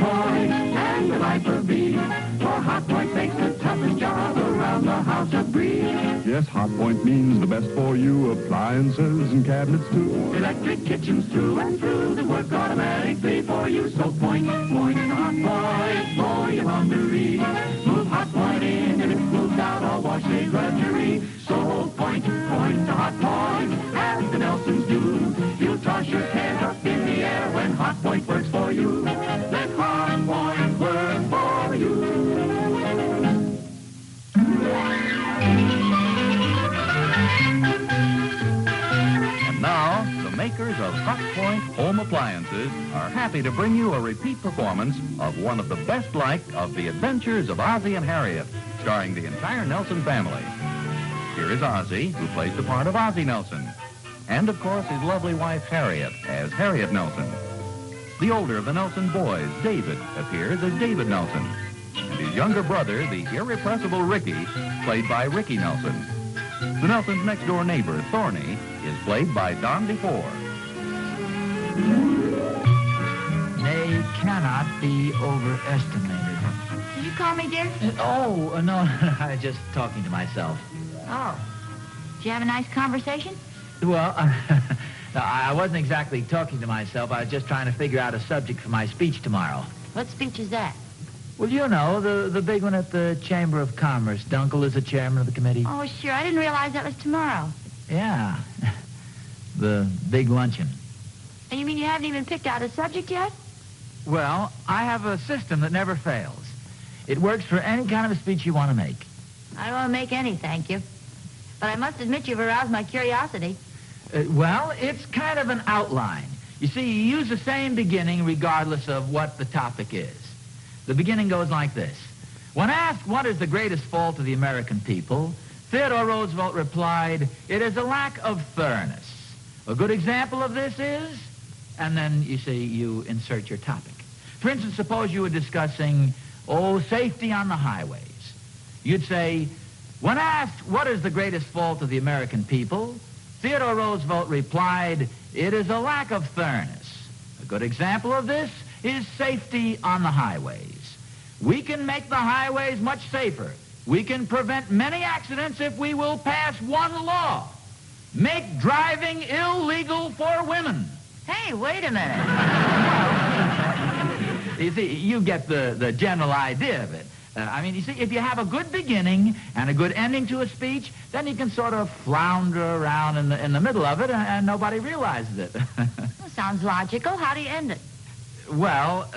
point and the life of me. For Hot Point makes the toughest job around the house a breeze. Yes, Hot Point means the best for you. Appliances and cabinets too. Electric kitchens through and through that work automatically for you. So point to Hot Point for your laundry. Move Hot Point in and it moves out all wash day drudgery. So point to Hot Point as the Nelsons do. You'll toss your cares up in the air when Hot Point works for you. Let Hot Point work for you. And now, the makers of Hot Point home appliances are happy to bring you a repeat performance of one of the best-liked of The Adventures of Ozzie and Harriet, starring the entire Nelson family. Here is Ozzie, who plays the part of Ozzie Nelson, and, of course, his lovely wife, Harriet, as Harriet Nelson. The older of the Nelson boys, David, appears as David Nelson, and his younger brother, the irrepressible Ricky, played by Ricky Nelson. The Nelson's next-door neighbor, Thorny, is played by Don DeFore. They cannot be overestimated. Did you call me, dear? No, I was just talking to myself. Oh. Did you have a nice conversation? Well, I wasn't exactly talking to myself. I was just trying to figure out a subject for my speech tomorrow. What speech is that? Well, you know, the big one at the Chamber of Commerce. Dunkel is the chairman of the committee. Oh, sure. I didn't realize that was tomorrow. Yeah. The big luncheon. And you mean you haven't even picked out a subject yet? Well, I have a system that never fails. It works for any kind of a speech you want to make. I don't want to make any, thank you. But I must admit you've aroused my curiosity. Well, it's kind of an outline. You see, you use the same beginning regardless of what the topic is. The beginning goes like this. When asked what is the greatest fault of the American people, Theodore Roosevelt replied, "It is a lack of thoroughness." A good example of this is, and then, you see, you insert your topic. For instance, suppose you were discussing, safety on the highways. You'd say, when asked what is the greatest fault of the American people, Theodore Roosevelt replied, "It is a lack of thoroughness." A good example of this is safety on the highways. We can make the highways much safer. We can prevent many accidents if we will pass one law. Make driving illegal for women. Hey, wait a minute. You see, you get the general idea of it. You see, if you have a good beginning and a good ending to a speech, then you can sort of flounder around in the middle of it and nobody realizes it. Well, sounds logical. How do you end it? Well,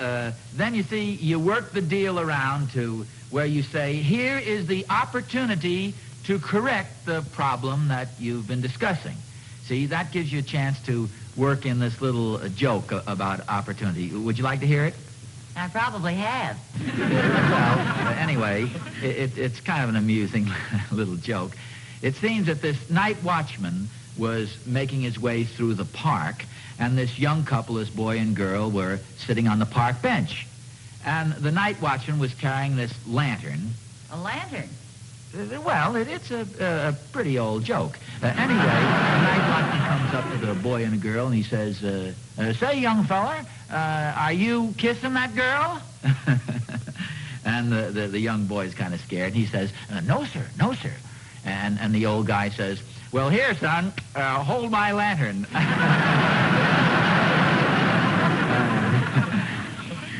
then you see, you work the deal around to where you say, here is the opportunity to correct the problem that you've been discussing. See, that gives you a chance to work in this little joke about opportunity. Would you like to hear it? I probably have. Well, anyway, it's kind of an amusing little joke. It seems that this night watchman was making his way through the park, and this young couple, this boy and girl, were sitting on the park bench. And the night watchman was carrying this lantern. A lantern? Well, it's a pretty old joke. Anyway, the night watchman comes up to the boy and the girl, and he says, say, young fella, are you kissing that girl? And the young boy's kind of scared, and he says, no, sir, no, sir. And the old guy says, well, here, son, hold my lantern.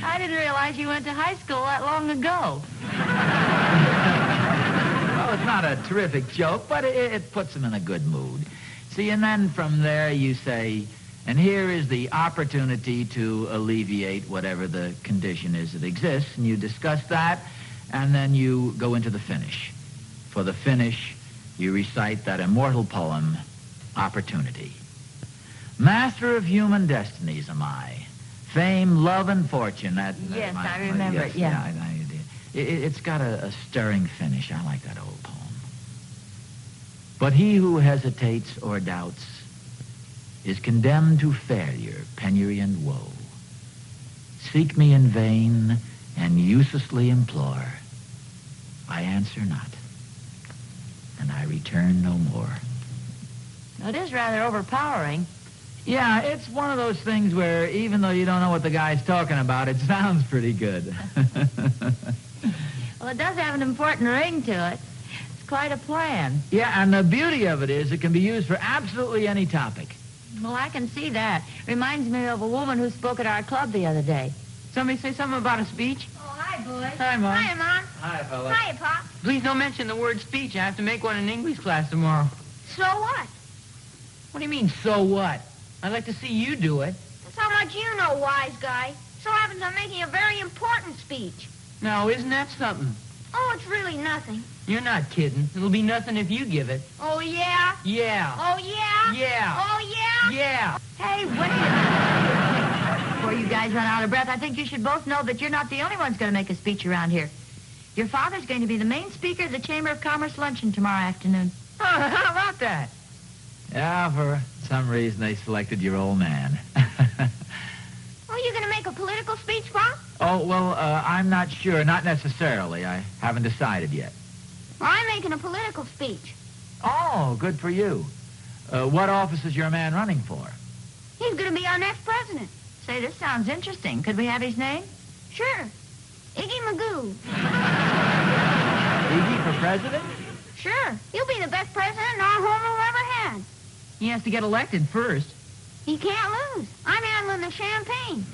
I didn't realize you went to high school that long ago. Well, it's not a terrific joke, but it puts him in a good mood. See, and then from there you say, and here is the opportunity to alleviate whatever the condition is that exists, and you discuss that, and then you go into the finish. For the finish, you recite that immortal poem, Opportunity. Master of human destinies am I. Fame, love, and fortune. Yes, I remember it, yeah. It's got a stirring finish. I like that old poem. But he who hesitates or doubts is condemned to failure, penury, and woe. Seek me in vain and uselessly implore. I answer not, and I return no more. Now, it is rather overpowering. Yeah, it's one of those things where even though you don't know what the guy's talking about, it sounds pretty good. Well, it does have an important ring to it. It's quite a plan. Yeah, and the beauty of it is it can be used for absolutely any topic. Well, I can see that. Reminds me of a woman who spoke at our club the other day. Somebody say something about a speech? Oh, hi, boys. Hi, Mom. Hiya, Mom. Hi, fella. Hiya, Pop. Please don't mention the word speech. I have to make one in English class tomorrow. So what? What do you mean, so what? I'd like to see you do it. That's how much you know, wise guy. So happens I'm making a very important speech. Now, isn't that something? Oh, it's really nothing. You're not kidding. It'll be nothing if you give it. Oh, yeah? Yeah. Oh, yeah? Yeah. Oh, yeah? Yeah. Hey, wait a minute. Before you guys run out of breath, I think you should both know that you're not the only ones going to make a speech around here. Your father's going to be the main speaker at the Chamber of Commerce luncheon tomorrow afternoon. Oh, how about that? Yeah, for some reason they selected your old man. Oh, you gonna make a political speech, Pop? Oh, well, I'm not sure. Not necessarily. I haven't decided yet. Well, I'm making a political speech. Oh, good for you. What office is your man running for? He's gonna be our next president. Say, this sounds interesting. Could we have his name? Sure. Iggy Magoo. Iggy for president? Sure. He'll be the best president our home will ever had. He has to get elected first. He can't lose. I'm handling the champagne.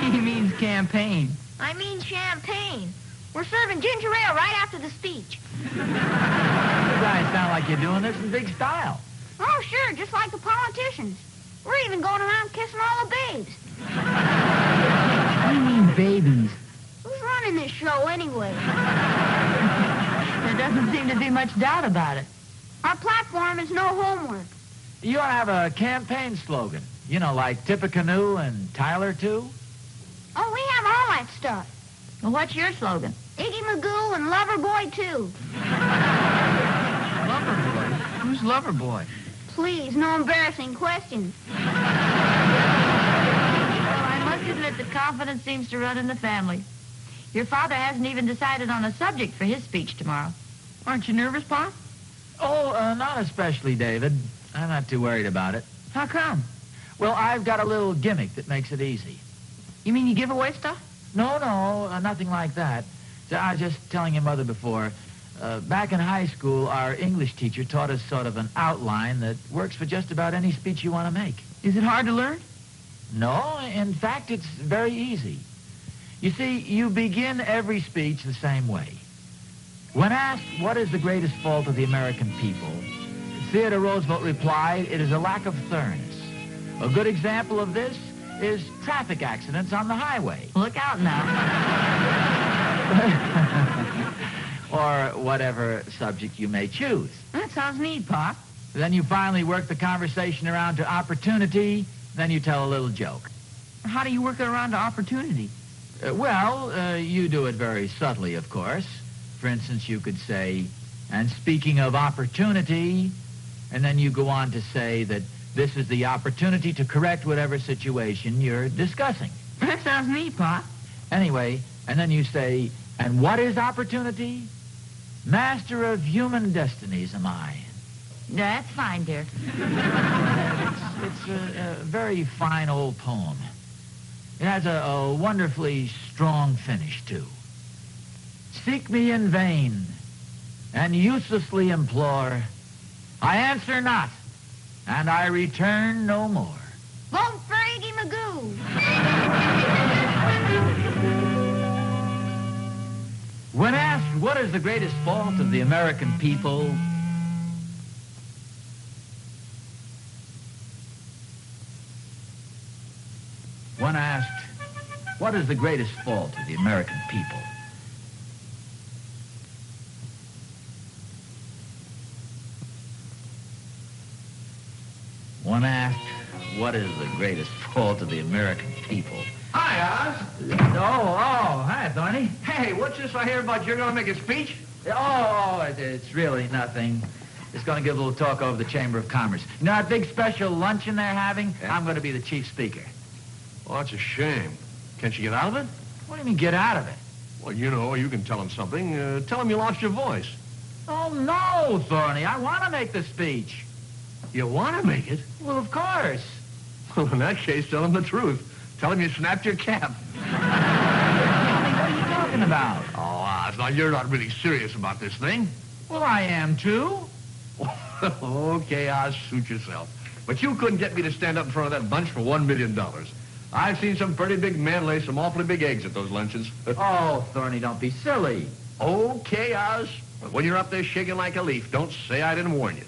He means campaign. I mean champagne. We're serving ginger ale right after the speech. You guys sound like you're doing this in big style. Oh, sure, just like the politicians. We're even going around kissing all the babes. What do you mean, babies? Who's running this show anyway? There doesn't seem to be much doubt about it. Our platform is no homework. You ought to have a campaign slogan. You know, like Tippecanoe and Tyler, too. Oh, we have all that stuff. Well, what's your slogan? Iggy Magoo and Loverboy, too. Loverboy? Who's Loverboy? Please, no embarrassing questions. Well, I must admit that confidence seems to run in the family. Your father hasn't even decided on a subject for his speech tomorrow. Aren't you nervous, Pop? Oh, not especially, David. I'm not too worried about it. How come? Well, I've got a little gimmick that makes it easy. You mean you give away stuff? No, nothing like that. So I was just telling your mother before, back in high school, our English teacher taught us sort of an outline that works for just about any speech you want to make. Is it hard to learn? No, in fact, it's very easy. You see, you begin every speech the same way. When asked what is the greatest fault of the American people, Theodore Roosevelt replied, it is a lack of thoroughness. A good example of this is traffic accidents on the highway. Look out now. Or whatever subject you may choose. That sounds neat, Pop. Then you finally work the conversation around to opportunity, then you tell a little joke. How do you work it around to opportunity? You do it very subtly, of course. For instance, you could say, and speaking of opportunity, and then you go on to say that this is the opportunity to correct whatever situation you're discussing. That sounds neat, Pop. Anyway, and then you say, and what is opportunity? Master of human destinies am I. That's fine, dear. It's a very fine old poem. It has a wonderfully strong finish, too. Seek me in vain, and uselessly implore. I answer not, and I return no more. Vote for Iggy Magoo. When asked what is the greatest fault of the American people, when asked what is the greatest fault of the American people, when asked what is the greatest fault of the American people. Hi, Oz. Hi, Thorny. Hey, what's this I hear about you're going to make a speech? It's really nothing. Just going to give a little talk over the Chamber of Commerce. You know that big special luncheon they're having? Yeah. I'm going to be the chief speaker. Well, that's a shame. Can't you get out of it? What do you mean, get out of it? Well, you can tell him something. Tell him you lost your voice. Oh, no, Thorny. I want to make the speech. You want to make it? Well, of course. Well, in that case, tell him the truth. Tell him you snapped your cap. What are you talking about? Oh, Oz, now you're not really serious about this thing. Well, I am, too. Okay, Oz, suit yourself. But you couldn't get me to stand up in front of that bunch for $1 million. I've seen some pretty big men lay some awfully big eggs at those luncheons. Oh, Thorny, don't be silly. Okay, Oz. But when you're up there shaking like a leaf, don't say I didn't warn you.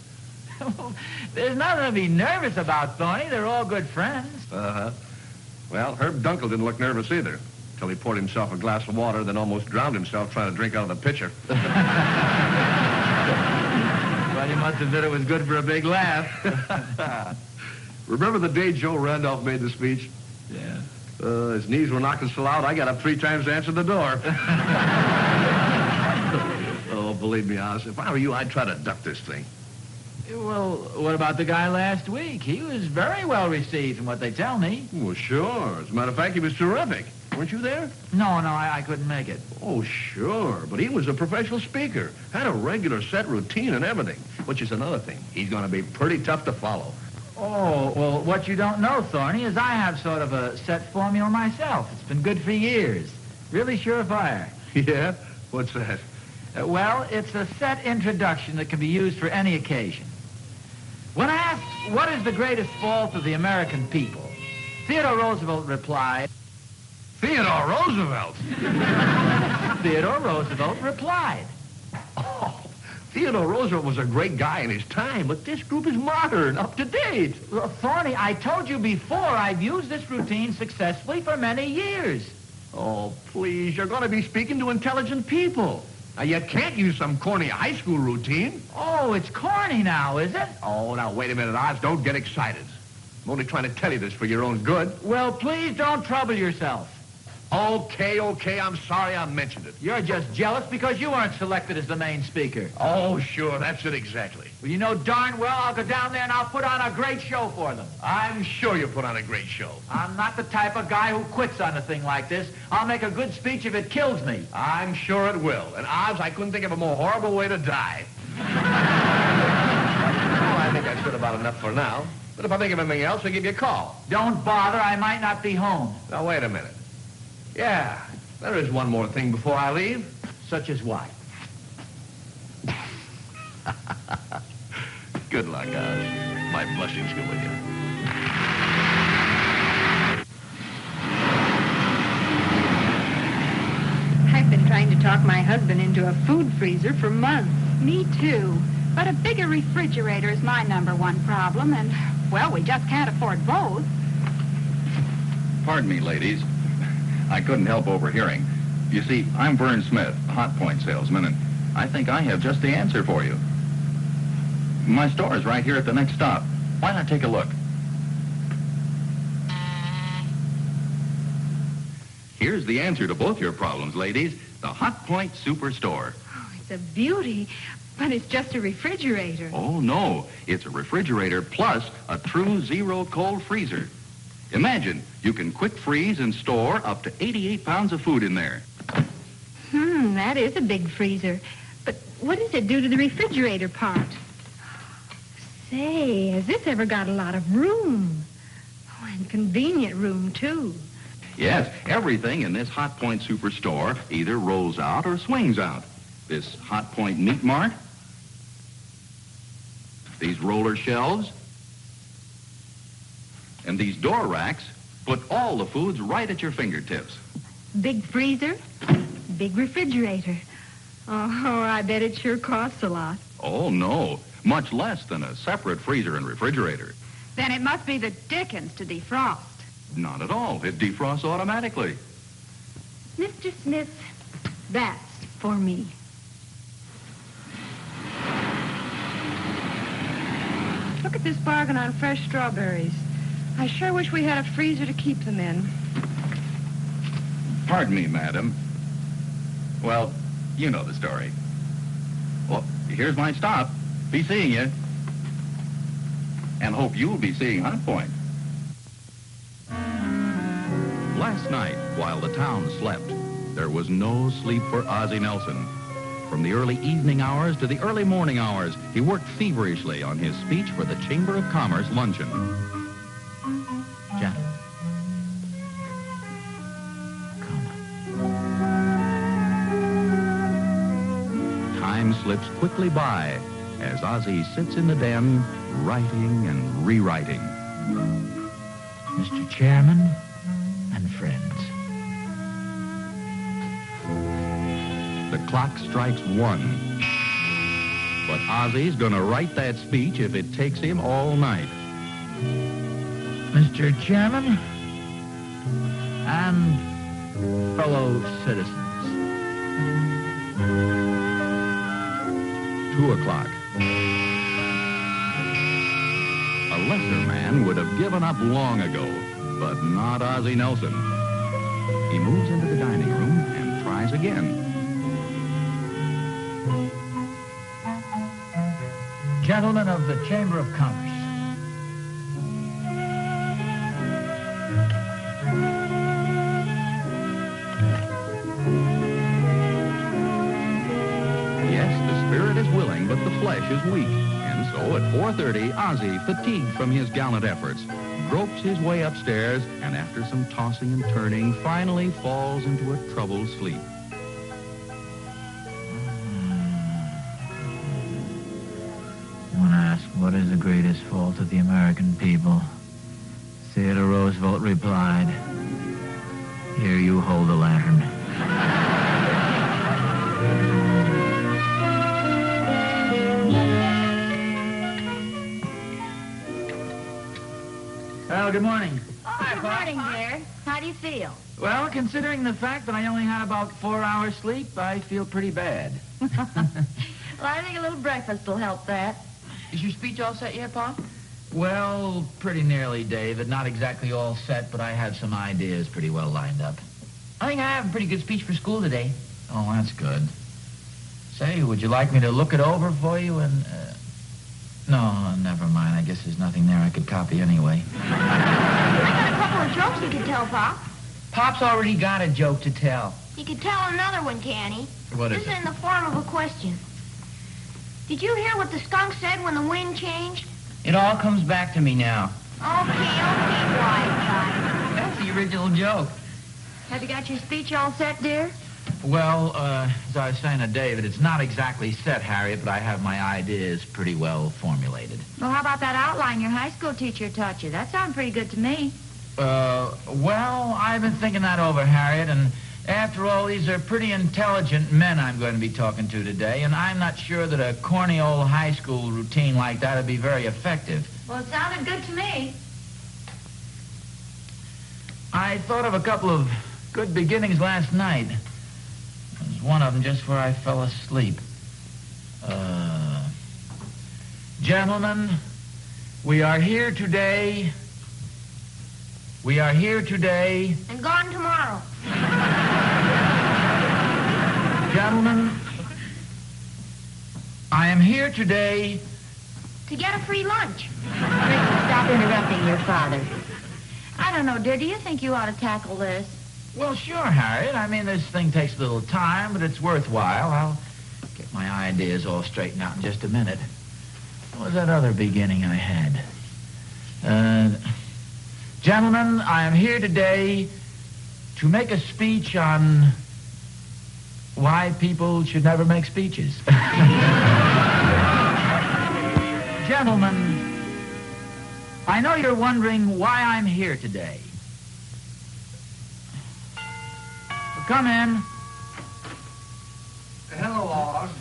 There's nothing to be nervous about, Thorny. They're all good friends. Uh-huh. Well, Herb Dunkel didn't look nervous either, till he poured himself a glass of water, then almost drowned himself trying to drink out of the pitcher. Well, he must have said it was good for a big laugh. Remember the day Joe Randolph made the speech? Yeah. His knees were knocking so loud, I got up 3 times to answer the door. Oh, believe me, Oz, if I were you, I'd try to duck this thing. Well, what about the guy last week? He was very well received from what they tell me. Well, sure. As a matter of fact, he was terrific. Weren't you there? No, I couldn't make it. Oh, sure. But he was a professional speaker. Had a regular set routine and everything, which is another thing. He's going to be pretty tough to follow. Oh, well, what you don't know, Thorny, is I have sort of a set formula myself. It's been good for years. Really surefire. Yeah? What's that? Well, it's a set introduction that can be used for any occasion. When asked, what is the greatest fault of the American people, Theodore Roosevelt replied... Theodore Roosevelt? Theodore Roosevelt replied. Oh, Theodore Roosevelt was a great guy in his time, but this group is modern, up to date. Well, Thorny, I told you before I've used this routine successfully for many years. Oh, please, you're going to be speaking to intelligent people. Now, you can't use some corny high school routine. Oh, it's corny now, is it? Oh, now, wait a minute, Oz. Don't get excited. I'm only trying to tell you this for your own good. Well, please don't trouble yourself. Okay, I'm sorry I mentioned it. You're just jealous because you weren't selected as the main speaker. Oh, sure, that's it exactly. Well, you know darn well I'll go down there and I'll put on a great show for them. I'm sure you put on a great show. I'm not the type of guy who quits on a thing like this. I'll make a good speech if it kills me. I'm sure it will. And Oz, I couldn't think of a more horrible way to die. Well, I think that's good about enough for now. But if I think of anything else, I'll give you a call. Don't bother. I might not be home. Now, wait a minute. Yeah, there is one more thing before I leave. Such as what? Good luck, Oz. My blessings go with you. I've been trying to talk my husband into a food freezer for months. Me too. But a bigger refrigerator is my #1 problem, and, well, we just can't afford both. Pardon me, ladies. I couldn't help overhearing. You see, I'm Vern Smith, a Hot Point salesman, and I think I have just the answer for you. My store is right here at the next stop. Why not take a look? Here's the answer to both your problems, ladies. The Hot Point Superstore. Oh, it's a beauty, but it's just a refrigerator. Oh, no. It's a refrigerator plus a true zero cold freezer. Imagine, you can quick freeze and store up to 88 pounds of food in there. That is a big freezer. But what does it do to the refrigerator part? Say, has this ever got a lot of room? Oh, and convenient room, too. Yes, everything in this Hot Point Superstore either rolls out or swings out. This Hot Point Meat Mart, these roller shelves, and these door racks put all the foods right at your fingertips. Big freezer, big refrigerator. Oh, I bet it sure costs a lot. Oh, no. Much less than a separate freezer and refrigerator. Then it must be the dickens to defrost. Not at all. It defrosts automatically. Mr. Smith, that's for me. Look at this bargain on fresh strawberries. I sure wish we had a freezer to keep them in. Pardon me, madam. Well, you know the story. Well, here's my stop. Be seeing you. And hope you'll be seeing Hot Point. Last night, while the town slept, there was no sleep for Ozzie Nelson. From the early evening hours to the early morning hours, he worked feverishly on his speech for the Chamber of Commerce luncheon. Gentlemen, Time slips quickly by as Ozzie sits in the den, writing and rewriting. Mr. Chairman and friends. The clock strikes 1. But Ozzie's gonna write that speech if it takes him all night. Mr. Chairman and fellow citizens. 2 o'clock. A lesser man would have given up long ago, but not Ozzie Nelson. He moves into the dining room and tries again. Gentlemen of the Chamber of Commerce. Yes, the spirit is willing, but the flesh is weak. And so at 4:30, Ozzie, fatigued from his gallant efforts, gropes his way upstairs and after some tossing and turning, finally falls into a troubled sleep. When asked what is the greatest fault of the American people, Theodore Roosevelt replied, "Here, you hold the lantern." Well, good morning. Oh, good morning, dear. How do you feel? Well, considering the fact that I only had about 4 hours sleep, I feel pretty bad. Well, I think a little breakfast will help that. Is your speech all set yet, Pop? Well, pretty nearly, David. Not exactly all set, but I have some ideas pretty well lined up. I think I have a pretty good speech for school today. Oh, that's good. Say, would you like me to look it over for you and... No, never mind. I guess there's nothing there I could copy anyway. I got a couple of jokes you could tell, Pop. Pop's already got a joke to tell. You could tell another one, can he? What is This is it? in the form of a question. Did you hear what the skunk said when the wind changed? It all comes back to me now. Okay, wise guy. That's the original joke. Have you got your speech all set, dear? Well, as I was saying to David, it's not exactly set, Harriet, but I have my ideas pretty well formulated. Well, how about that outline your high school teacher taught you? That sounds pretty good to me. Well, I've been thinking that over, Harriet, and after all, these are pretty intelligent men I'm going to be talking to today, and I'm not sure that a corny old high school routine like that would be very effective. Well, it sounded good to me. I thought of a couple of good beginnings last night. There's one of them just where I fell asleep. Gentlemen, we are here today. We are here today. And gone tomorrow. Gentlemen, I am here today. To get a free lunch. Stop interrupting your father. I don't know, dear. Do you think you ought to tackle this? Well, sure, Harriet. I mean, this thing takes a little time, but it's worthwhile. I'll get my ideas all straightened out in just a minute. What was that other beginning I had? Gentlemen, I am here today to make a speech on why people should never make speeches. Gentlemen, I know you're wondering why I'm here today. Come in. Hello, Oz.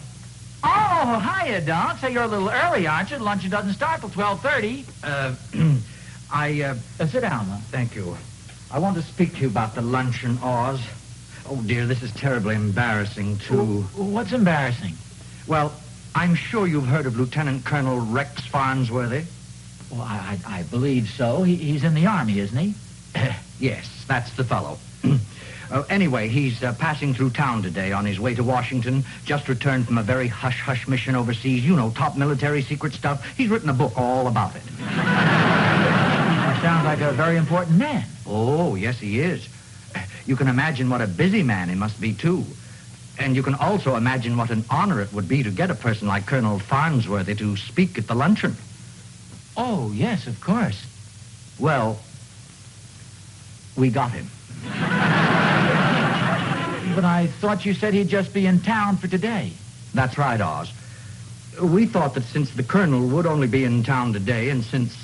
Oh, hiya, Don. Say, you're a little early, aren't you? Lunch doesn't start till 12:30. Sit down, then. Thank you. I want to speak to you about the luncheon, Oz. Oh, dear, this is terribly embarrassing, too. What's embarrassing? Well, I'm sure you've heard of Lieutenant Colonel Rex Farnsworthy. Well, I believe so. He's in the Army, isn't he? Yes, that's the fellow. Anyway, he's passing through town today on his way to Washington. Just returned from a very hush-hush mission overseas. You know, top military secret stuff. He's written a book all about it. Sounds like a very important man. Oh, yes, he is. You can imagine what a busy man he must be, too. And you can also imagine what an honor it would be to get a person like Colonel Farnsworthy to speak at the luncheon. Oh, yes, of course. Well, we got him. But I thought you said he'd just be in town for today. That's right, Oz. We thought that since the Colonel would only be in town today, and since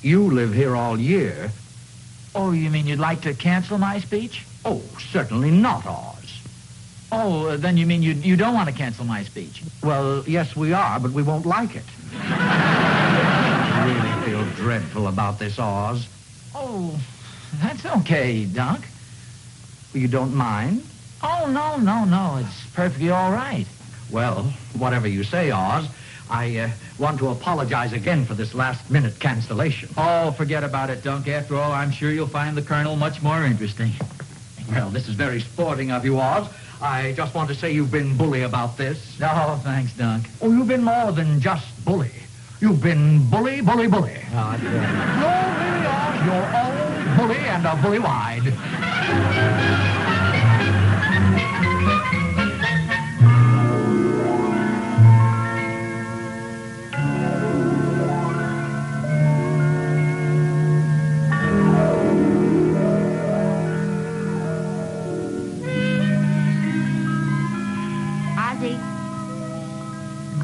you live here all year... Oh, you mean you'd like to cancel my speech? Oh, certainly not, Oz. Oh, then you mean you don't want to cancel my speech? Well, yes, we are, but we won't like it. I really feel dreadful about this, Oz. Oh, that's okay, Dunk. You don't mind? Oh, no. It's perfectly all right. Well, whatever you say, Oz, I want to apologize again for this last-minute cancellation. Oh, forget about it, Dunk. After all, I'm sure you'll find the Colonel much more interesting. Well, this is very sporting of you, Oz. I just want to say you've been bully about this. Oh, thanks, Dunk. Oh, you've been more than just bully. You've been bully. Oh, You're really, Oz. You're all bully and a bully wide.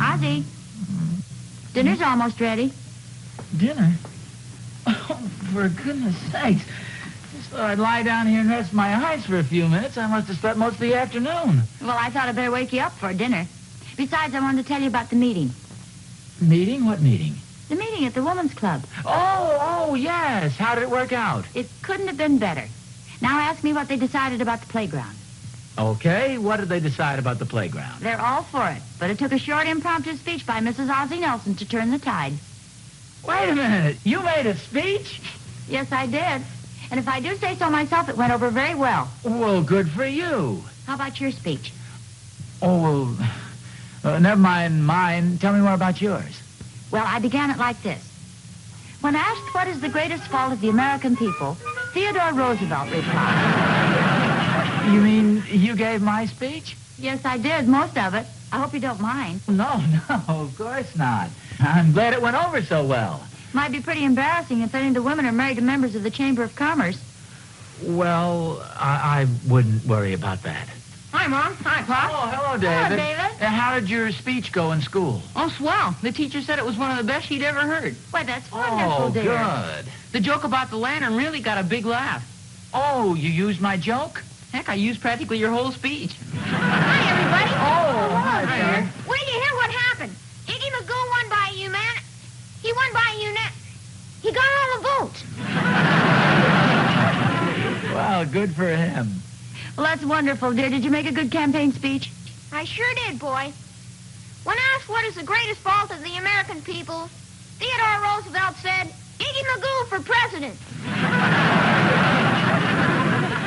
Ozzie, dinner's almost ready. Dinner? Oh, for goodness sakes. Just thought I'd lie down here and rest my eyes for a few minutes. I must have slept most of the afternoon. Well, I thought I'd better wake you up for dinner. Besides, I wanted to tell you about the meeting. Meeting? What meeting? The meeting at the Women's Club. Oh, yes. How did it work out? It couldn't have been better. Now ask me what they decided about the playground. Okay, what did they decide about the playground? They're all for it, but it took a short impromptu speech by Mrs. Ozzie Nelson to turn the tide. Wait a minute. You made a speech? Yes, I did. And if I do say so myself, it went over very well. Well, good for you. How about your speech? Oh, well, never mind mine. Tell me more about yours. Well, I began it like this. When asked what is the greatest fault of the American people, Theodore Roosevelt replied. You mean you gave my speech? Yes, I did, most of it. I hope you don't mind. No, of course not. I'm glad it went over so well. Might be pretty embarrassing if any of the women are married to members of the Chamber of Commerce. Well, I wouldn't worry about that. Hi, Mom. Hi, Pop. Oh, hello, David. Hello, David. How did your speech go in school? Oh, swell. The teacher said it was one of the best she'd ever heard. Why, that's wonderful, dear. Good. The joke about the lantern really got a big laugh. Oh, you used my joke? Heck, I used practically your whole speech. Hi, everybody. Oh, hi, Hi, dear. Wait till you hear what happened. Iggy Magoo won by He won by He got on the vote. Well, good for him. Well, that's wonderful, dear. Did you make a good campaign speech? I sure did, boy. When asked what is the greatest fault of the American people, Theodore Roosevelt said, Iggy Magoo for president.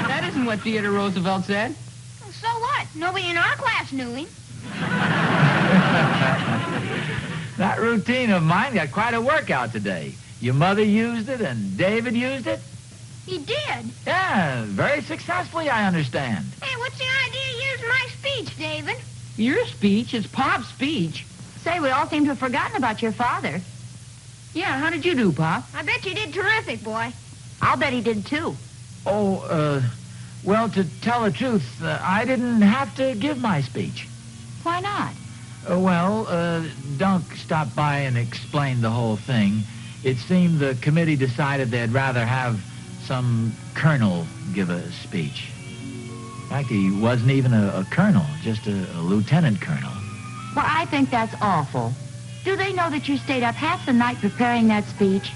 That isn't what Theodore Roosevelt said. So what? Nobody in our class knew him. That routine of mine got quite a workout today. Your mother used it and David used it? He did. Yeah, very successfully, I understand. Hey, what's the idea using my speech, David? Your speech is Pop's speech. Say, we all seem to have forgotten about your father. Yeah, how did you do, Pop? I bet you did terrific, boy. I'll bet he did, too. Oh, well, to tell the truth, I didn't have to give my speech. Why not? Dunk stopped by and explained the whole thing. It seemed the committee decided they'd rather have some colonel give a speech. In fact, he wasn't even a colonel, just a lieutenant colonel. Well, I think that's awful. Do they know that you stayed up half the night preparing that speech?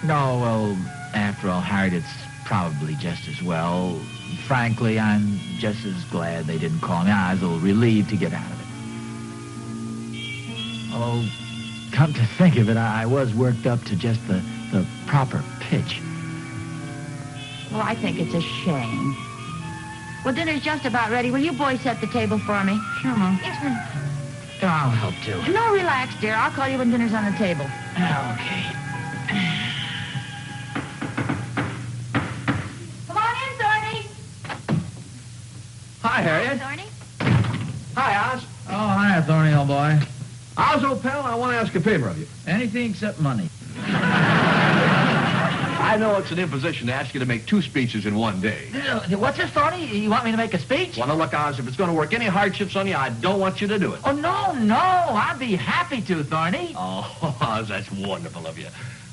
No, well, after all, Harriet, it's probably just as well. Frankly, I'm just as glad they didn't call me. I was a little relieved to get out of it. Oh, come to think of it, I was worked up to just the proper pitch. Well, I think it's a shame. Well, dinner's just about ready. Will you boys set the table for me? Sure, Mom. Yes, ma'am. I'll help, too. No, relax, dear. I'll call you when dinner's on the table. Okay. Come on in, Thorny. Hi, Harriet. Thorny. Yeah, Thorny, old boy. Ozzie, pal, I want to ask a favor of you. Anything except money. I know it's an imposition to ask you to make 2 speeches in one day. What's this, Thorny? You want me to make a speech? Well, now, look, Oz, if it's going to work any hardships on you, I don't want you to do it. Oh, no. I'd be happy to, Thorny. Oh, Oz, that's wonderful of you.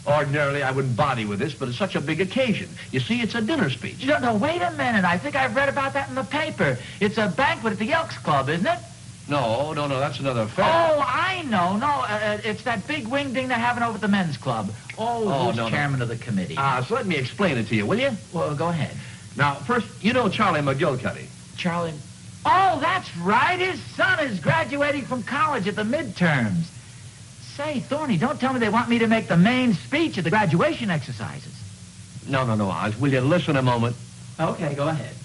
Ordinarily, I wouldn't bother you with this, but it's such a big occasion. You see, it's a dinner speech. No, wait a minute. I think I've read about that in the paper. It's a banquet at the Elks Club, isn't it? No, that's another affair. Oh, I know. No, it's that big wing ding they're having over at the men's club. Who's chairman of the committee? So let me explain it to you, will you? Well, go ahead. Now, first, you know Charlie McGillicuddy. Charlie? Oh, that's right. His son is graduating from college at the midterms. Say, Thorny, don't tell me they want me to make the main speech at the graduation exercises. No, Oz. Will you listen a moment? Okay, go ahead.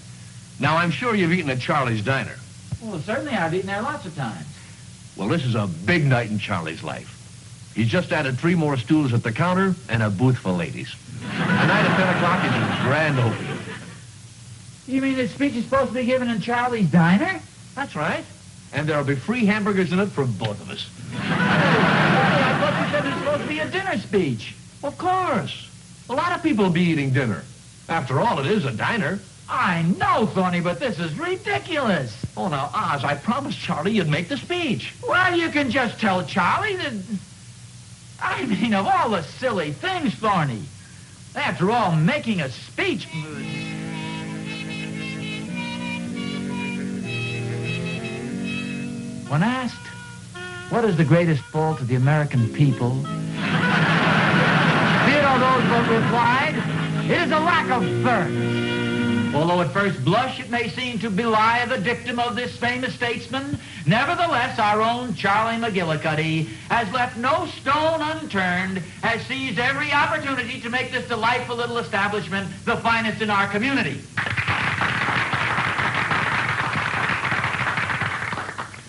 Now, I'm sure you've eaten at Charlie's Diner. Well, certainly I've eaten there lots of times. Well, this is a big night in Charlie's life. He's just added 3 more stools at the counter and a booth for ladies. Tonight at 10 o'clock is his grand opening. You mean this speech is supposed to be given in Charlie's Diner? That's right. And there'll be free hamburgers in it for both of us. I thought you said it was supposed to be a dinner speech. Of course. A lot of people will be eating dinner. After all, it is a diner. I know, Thorny, but this is ridiculous. Oh, now, Oz, I promised Charlie you'd make the speech. Well, you can just tell Charlie that... I mean, of all the silly things, Thorny. After all, making a speech... When asked, what is the greatest fault of the American people? Theodore Roosevelt replied, it is a lack of birth. Although at first blush it may seem to belie the dictum of this famous statesman, nevertheless our own Charlie McGillicuddy has left no stone unturned, has seized every opportunity to make this delightful little establishment the finest in our community.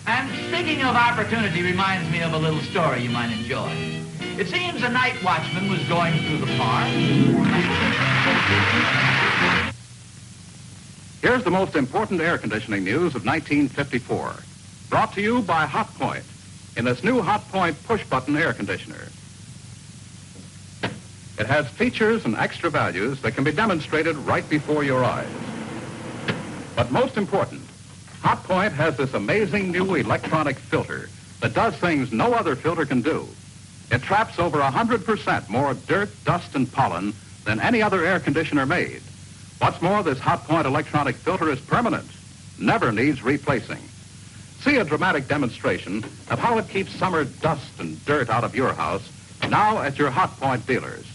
And speaking of opportunity reminds me of a little story you might enjoy. It seems a night watchman was going through the park. Here's the most important air conditioning news of 1954. Brought to you by Hot Point in this new Hot Point push-button air conditioner. It has features and extra values that can be demonstrated right before your eyes. But most important, Hot Point has this amazing new electronic filter that does things no other filter can do. It traps over 100% more dirt, dust, and pollen than any other air conditioner made. What's more, this Hot Point electronic filter is permanent, never needs replacing. See a dramatic demonstration of how it keeps summer dust and dirt out of your house now at your Hot Point dealers.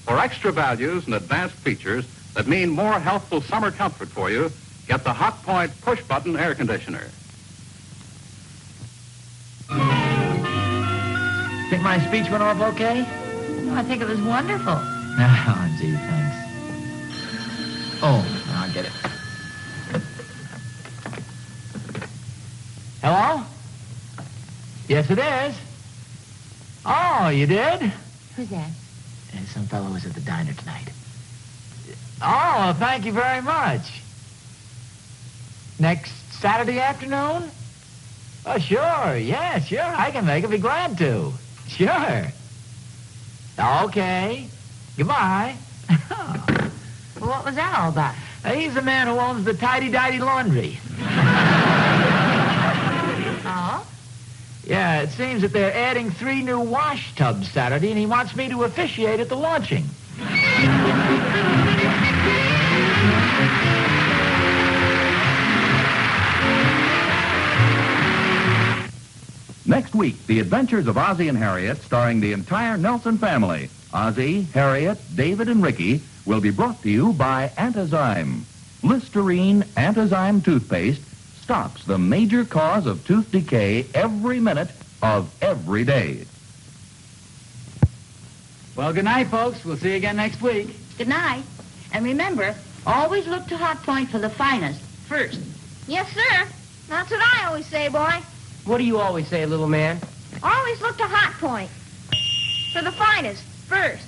For extra values and advanced features that mean more healthful summer comfort for you, get the Hot Point push-button air conditioner. Think my speech went off okay? No, I think it was wonderful. Oh, gee, thanks. Oh, I'll get it. Hello? Yes, it is. Oh, you did? Who's that? Some fellow was at the diner tonight. Oh, thank you very much. Next Saturday afternoon? Oh, sure. Yeah, sure. I can make it. Be glad to. Sure. Okay. Goodbye. Well, what was that all about? He's the man who owns the tidy-didy laundry. Oh? Yeah, it seems that they're adding 3 new wash tubs Saturday, and he wants me to officiate at the launching. Next week, The Adventures of Ozzie and Harriet, starring the entire Nelson family. Ozzie, Harriet, David, and Ricky will be brought to you by Antazyme. Listerine Antazyme toothpaste stops the major cause of tooth decay every minute of every day. Well, good night, folks. We'll see you again next week. Good night. And remember, always look to Hot Point for the finest first. Yes, sir. That's what I always say, boy. What do you always say, little man? Always look to Hot Point for the finest first.